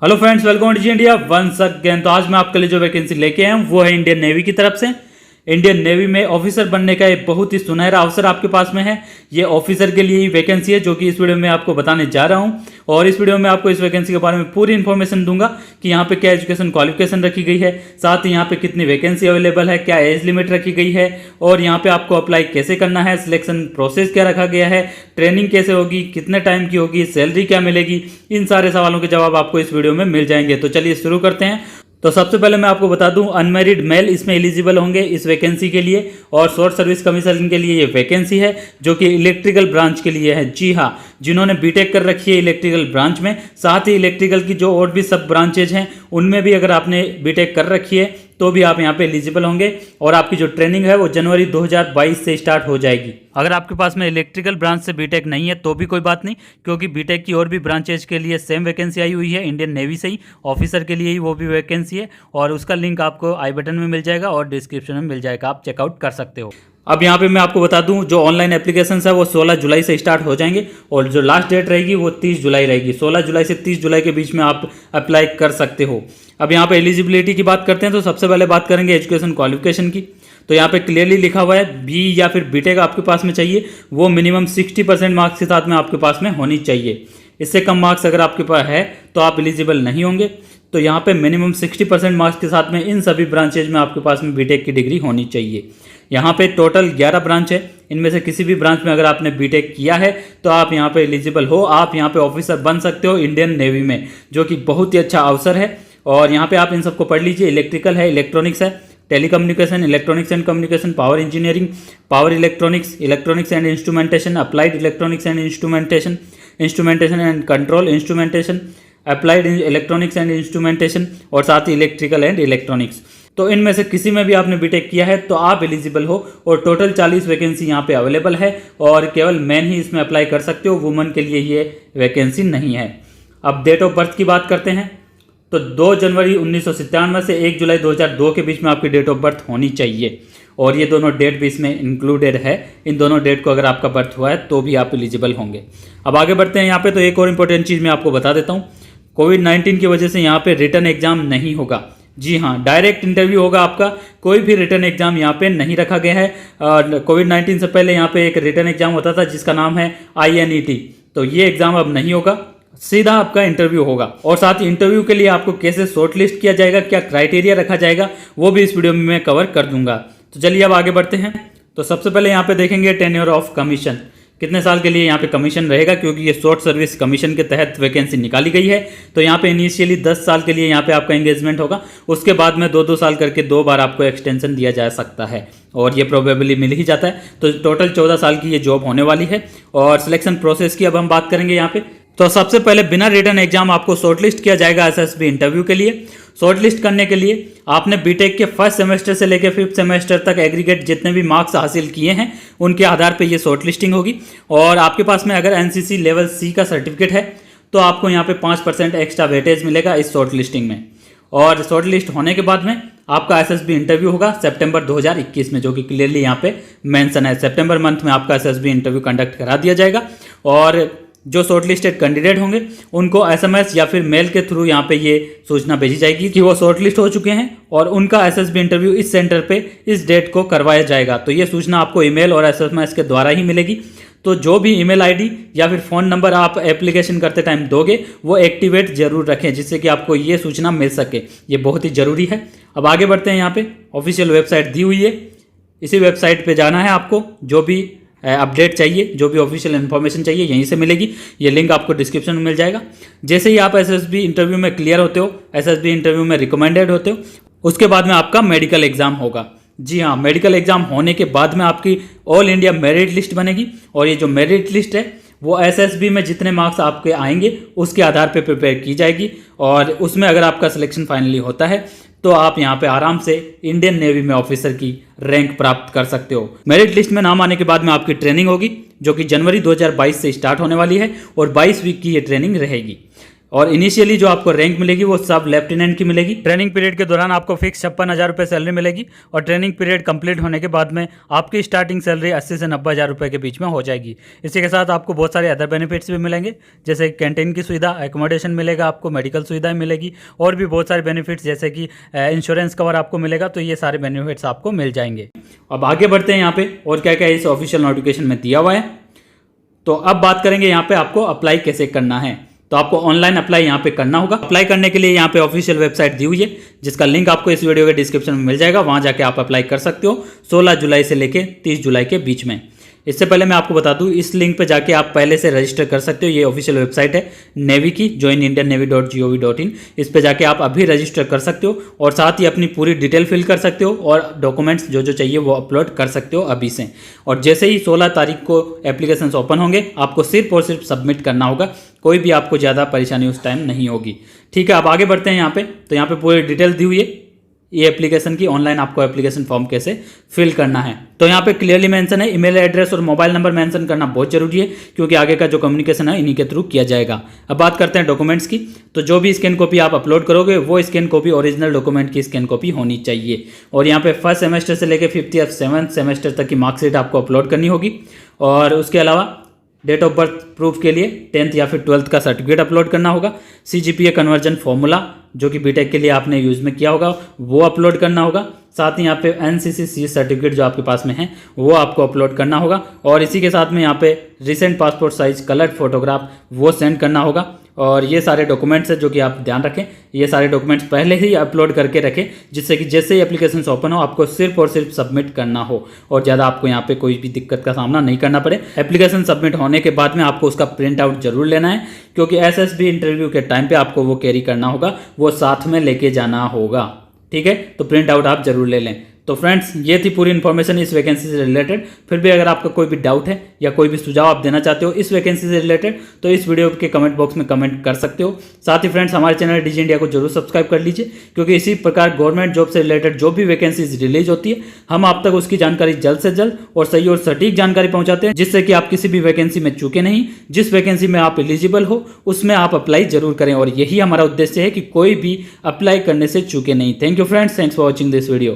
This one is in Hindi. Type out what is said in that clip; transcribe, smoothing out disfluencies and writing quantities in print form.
Hello friends, welcome to Zee India once again. तो आज मैं आपके लिए जो वैकेंसी लेके आया हूँ वो है इंडियन नेवी की तरफ से। इंडियन नेवी में ऑफिसर बनने का एक बहुत ही सुनहरा अवसर आपके पास में है। ये ऑफिसर के लिए ही वैकेंसी है जो कि इस वीडियो में आपको बताने जा रहा हूँ। और इस वीडियो में आपको इस वैकेंसी के बारे में पूरी इन्फॉर्मेशन दूंगा कि यहाँ पे क्या एजुकेशन क्वालिफिकेशन रखी गई है, साथ ही यहाँ पे कितनी वैकेंसी अवेलेबल है, क्या एज लिमिट रखी गई है और यहाँ पे आपको अप्लाई कैसे करना है, सिलेक्शन प्रोसेस क्या रखा गया है, ट्रेनिंग कैसे होगी, कितने टाइम की होगी, सैलरी क्या मिलेगी। इन सारे सवालों के जवाब आपको इस वीडियो में मिल जाएंगे। तो चलिए शुरू करते हैं। तो सबसे पहले मैं आपको बता दूं, अनमैरिड मेल इसमें एलिजिबल होंगे इस वैकेंसी के लिए। और शॉर्ट सर्विस कमीशन के लिए ये वैकेंसी है जो कि इलेक्ट्रिकल ब्रांच के लिए है। जी हाँ, जिन्होंने बीटेक कर रखी है इलेक्ट्रिकल ब्रांच में, साथ ही इलेक्ट्रिकल की जो और भी सब ब्रांचेज हैं उनमें भी अगर आपने बीटेक कर रखी है तो भी आप यहाँ पे एलिजिबल होंगे। और आपकी जो ट्रेनिंग है वो जनवरी 2022 से स्टार्ट हो जाएगी। अगर आपके पास में इलेक्ट्रिकल ब्रांच से बीटेक नहीं है तो भी कोई बात नहीं, क्योंकि बीटेक की और भी ब्रांचेज के लिए सेम वैकेंसी आई हुई है। इंडियन नेवी से ही ऑफिसर के लिए ही वो भी वैकेंसी है और उसका लिंक आपको आई बटन में मिल जाएगा और डिस्क्रिप्शन में मिल जाएगा, आप चेकआउट कर सकते हो। अब यहाँ पे मैं आपको बता दूं, जो ऑनलाइन एप्लीकेशन है वो 16 जुलाई से स्टार्ट हो जाएंगे और जो लास्ट डेट रहेगी वो 30 जुलाई रहेगी। 16 जुलाई से 30 जुलाई के बीच में आप अप्लाई कर सकते हो। अब यहाँ पे एलिजिबिलिटी की बात करते हैं तो सबसे पहले बात करेंगे एजुकेशन क्वालिफिकेशन की। तो यहाँ पे क्लियरली लिखा हुआ है बी या फिर बीटेक आपके पास में चाहिए, वो मिनिमम 60% मार्क्स के साथ में आपके पास में होनी चाहिए। इससे कम मार्क्स अगर आपके पास है तो आप एलिजिबल नहीं होंगे। तो यहाँ पे मिनिमम 60% मार्क्स के साथ में इन सभी ब्रांचेज में आपके पास में बीटेक की डिग्री होनी चाहिए। यहाँ पे टोटल 11 ब्रांच है, इनमें से किसी भी ब्रांच में अगर आपने बीटेक किया है तो आप यहाँ पे एलिजिबल हो, आप यहाँ पे ऑफिसर बन सकते हो इंडियन नेवी में, जो कि बहुत ही अच्छा अवसर है। और यहाँ पे आप इन सबको पढ़ लीजिए। इलेक्ट्रिकल है, इलेक्ट्रॉनिक्स है, telecommunication, electronics and communication, power engineering, power electronics, electronics and instrumentation, applied electronics and instrumentation, instrumentation and control, instrumentation, applied electronics and instrumentation और साथ ही इलेक्ट्रिकल एंड इलेक्ट्रॉनिक्स। तो इनमें से किसी में भी आपने बीटेक किया है तो आप एलिजिबल हो। और टोटल 40 वैकेंसी यहाँ पे अवेलेबल है और केवल मैन ही इसमें अप्लाई कर सकते हो, वुमन के लिए ये वैकेंसी नहीं है। अब डेट ऑफ बर्थ की बात करते हैं तो 2 जनवरी 1997 से 1 जुलाई 2002 के बीच में आपकी डेट ऑफ बर्थ होनी चाहिए। और ये दोनों डेट भी इसमें इंक्लूडेड है। इन दोनों डेट को अगर आपका बर्थ हुआ है तो भी आप एलिजिबल होंगे। अब आगे बढ़ते हैं। यहाँ पे तो एक और इम्पोर्टेंट चीज़ मैं आपको बता देता हूँ, कोविड-19 की वजह से यहाँ पे रिटर्न एग्जाम नहीं होगा। जी हाँ, डायरेक्ट इंटरव्यू होगा आपका, कोई भी रिटर्न एग्जाम यहाँ पे नहीं रखा गया है। कोविड-19 से पहले यहाँ पे एक रिटर्न एग्जाम होता था जिसका नाम है INET, तो ये एग्जाम अब नहीं होगा, सीधा आपका इंटरव्यू होगा। और साथ ही इंटरव्यू के लिए आपको कैसे शॉर्टलिस्ट किया जाएगा, क्या क्राइटेरिया रखा जाएगा, वो भी इस वीडियो में मैं कवर कर दूंगा। तो चलिए अब आगे बढ़ते हैं। तो सबसे पहले यहाँ पे देखेंगे टेन्योर ऑफ कमीशन, कितने साल के लिए यहाँ पे कमीशन रहेगा, क्योंकि ये शॉर्ट सर्विस कमीशन के तहत वैकेंसी निकाली गई है। तो यहाँ पे इनिशियली 10 साल के लिए यहाँ पे आपका एंगेजमेंट होगा, उसके बाद में 2-2 साल करके 2 बार आपको एक्सटेंशन दिया जा सकता है और ये प्रोबेबली मिल ही जाता है। तो टोटल 14 साल की ये जॉब होने वाली है। और सिलेक्शन प्रोसेस की अब हम बात करेंगे यहाँ पे। तो सबसे पहले बिना रिटर्न एग्जाम आपको शॉर्टलिस्ट किया जाएगा SSB इंटरव्यू के लिए। शॉर्टलिस्ट करने के लिए आपने बीटेक के फर्स्ट सेमेस्टर से लेकर 5th सेमेस्टर तक एग्रीगेट जितने भी मार्क्स हासिल किए हैं उनके आधार पे ये शॉर्टलिस्टिंग होगी। और आपके पास में अगर NCC लेवल C का सर्टिफिकेट है तो आपको यहाँ पे 5% एक्स्ट्रा वेटेज मिलेगा इस शॉर्टलिस्टिंग में। और शॉर्टलिस्ट होने के बाद में आपका SSB इंटरव्यू होगा सितंबर 2021 में, जो कि क्लियरली यहाँ पे मेंशन है। सितंबर मंथ में आपका SSB इंटरव्यू कंडक्ट करा दिया जाएगा और जो शॉर्टलिस्टेड कैंडिडेट होंगे उनको SMS या फिर मेल के थ्रू यहाँ पे ये सूचना भेजी जाएगी कि वो शॉर्टलिस्ट हो चुके हैं और उनका SSB इंटरव्यू इस सेंटर पे इस डेट को करवाया जाएगा। तो ये सूचना आपको ईमेल और SMS के द्वारा ही मिलेगी। तो जो भी ईमेल ID या फिर फ़ोन नंबर आप एप्लीकेशन करते टाइम दोगे वो एक्टिवेट जरूर रखें, जिससे कि आपको ये सूचना मिल सके। ये बहुत ही ज़रूरी है। अब आगे बढ़ते हैं। यहाँ पे ऑफिशियल वेबसाइट दी हुई है, इसी वेबसाइट पर जाना है आपको। जो भी अपडेट चाहिए, जो भी ऑफिशियल इन्फॉर्मेशन चाहिए यहीं से मिलेगी। ये लिंक आपको डिस्क्रिप्शन में मिल जाएगा। जैसे ही आप SSB इंटरव्यू में क्लियर होते हो, SSB इंटरव्यू में रिकमेंडेड होते हो, उसके बाद में आपका मेडिकल एग्जाम होगा। जी हाँ, मेडिकल एग्जाम होने के बाद में आपकी ऑल इंडिया मेरिट लिस्ट बनेगी और ये जो मेरिट लिस्ट है वो SSB में जितने मार्क्स आपके आएंगे उसके आधार पर प्रिपेयर की जाएगी। और उसमें अगर आपका सिलेक्शन फाइनली होता है तो आप यहाँ पे आराम से इंडियन नेवी में ऑफिसर की रैंक प्राप्त कर सकते हो। मेरिट लिस्ट में नाम आने के बाद में आपकी ट्रेनिंग होगी, जो कि जनवरी 2022 से स्टार्ट होने वाली है और 22 वीक की ये ट्रेनिंग रहेगी। और इनिशियली जो आपको रैंक मिलेगी वो सब लेफ्टिनेंट की मिलेगी। ट्रेनिंग पीरियड के दौरान आपको फिक्स 56,000 रुपये सैलरी मिलेगी और ट्रेनिंग पीरियड कंप्लीट होने के बाद में आपकी स्टार्टिंग सैलरी 80 से 90,000 रुपये के बीच में हो जाएगी। इसी के साथ आपको बहुत सारे अदर बेनिफिट्स भी मिलेंगे, जैसे कैंटीन की सुविधा, एकोमोडेशन मिलेगा आपको, मेडिकल सुविधाएं मिलेगी और भी बहुत सारे बेनिफिट्स जैसे कि इंश्योरेंस कवर आपको मिलेगा। तो ये सारे बेनिफिट्स आपको मिल जाएंगे। अब आगे बढ़ते हैं यहाँ पे और क्या क्या इस ऑफिशियल नोटिफिकेशन में दिया हुआ है। तो अब बात करेंगे यहाँ पे आपको अप्लाई कैसे करना है। तो आपको ऑनलाइन अप्लाई यहाँ पे करना होगा। अप्लाई करने के लिए यहाँ पे ऑफिशियल वेबसाइट दी हुई है, जिसका लिंक आपको इस वीडियो के डिस्क्रिप्शन में मिल जाएगा। वहां जाके आप अप्लाई कर सकते हो 16 जुलाई से लेके 30 जुलाई के बीच में। इससे पहले मैं आपको बता दूं, इस लिंक पे जाके आप पहले से रजिस्टर कर सकते हो। ये ऑफिशियल वेबसाइट है नेवी की, joinindiannavy.gov.in। इस पे जाके आप अभी रजिस्टर कर सकते हो और साथ ही अपनी पूरी डिटेल फिल कर सकते हो और डॉक्यूमेंट्स जो जो चाहिए वो अपलोड कर सकते हो अभी से। और जैसे ही 16 तारीख को एप्लीकेशंस ओपन होंगे, आपको सिर्फ और सिर्फ सबमिट करना होगा। कोई भी आपको ज़्यादा परेशानी उस टाइम नहीं होगी। ठीक है, अब आगे बढ़ते हैं यहाँ पे। तो यहाँ पे पूरी डिटेल दी हुई है ये एप्लीकेशन की, ऑनलाइन आपको एप्लीकेशन फॉर्म कैसे फिल करना है। तो यहाँ पे क्लियरली मेंशन है, ईमेल एड्रेस और मोबाइल नंबर मेंशन करना बहुत जरूरी है, क्योंकि आगे का जो कम्युनिकेशन है इन्हीं के थ्रू किया जाएगा। अब बात करते हैं डॉक्यूमेंट्स की। तो जो भी स्कैन कॉपी आप अपलोड करोगे वो स्कैन कॉपी ओरिजिनल डॉक्यूमेंट की स्कैन कॉपी होनी चाहिए। और यहाँ पे फर्स्ट सेमेस्टर से लेकर 5th या 7th सेमेस्टर तक की मार्कशीट आपको अपलोड करनी होगी। और उसके अलावा डेट ऑफ बर्थ प्रूफ के लिए 10th या फिर 12th का सर्टिफिकेट अपलोड करना होगा। CGPA कन्वर्जन फॉर्मूला जो कि बीटेक के लिए आपने यूज़ में किया होगा वो अपलोड करना होगा। साथ ही यहाँ पे NCC सर्टिफिकेट जो आपके पास में है वो आपको अपलोड करना होगा। और इसी के साथ में यहाँ पे recent passport size coloured photograph वो सेंड करना होगा। और ये सारे डॉक्यूमेंट्स है जो कि आप ध्यान रखें, ये सारे डॉक्यूमेंट्स पहले ही अपलोड करके रखें, जिससे कि जैसे ही एप्लीकेशन ओपन हो आपको सिर्फ और सिर्फ सबमिट करना हो और ज़्यादा आपको यहाँ पे कोई भी दिक्कत का सामना नहीं करना पड़े। एप्लीकेशन सबमिट होने के बाद में आपको उसका प्रिंट आउट जरूर लेना है, क्योंकि SSB इंटरव्यू के टाइम पे आपको वो कैरी करना होगा, वो साथ में लेके जाना होगा। ठीक है, तो प्रिंट आउट आप जरूर ले लें। तो फ्रेंड्स, ये थी पूरी इन्फॉर्मेशन इस वैकेंसी से रिलेटेड। फिर भी अगर आपका कोई भी डाउट है या कोई भी सुझाव आप देना चाहते हो इस वैकेंसी से रिलेटेड, तो इस वीडियो के कमेंट बॉक्स में कमेंट कर सकते हो। साथ ही फ्रेंड्स, हमारे चैनल डिजी इंडिया को जरूर सब्सक्राइब कर लीजिए, क्योंकि इसी प्रकार गवर्नमेंट जॉब से रिलेटेड जो भी वैकेंसीज रिलीज होती है हम आप तक उसकी जानकारी जल्द से जल्द और सही और सटीक जानकारी पहुंचाते हैं, जिससे कि आप किसी भी वैकेंसी में चूके नहीं। जिस वैकेंसी में आप एलिजिबल हो उसमें आप अप्लाई जरूर करें, और यही हमारा उद्देश्य है कि कोई भी अप्लाई करने से चूके नहीं। Thank you friends, thanks for watching this video.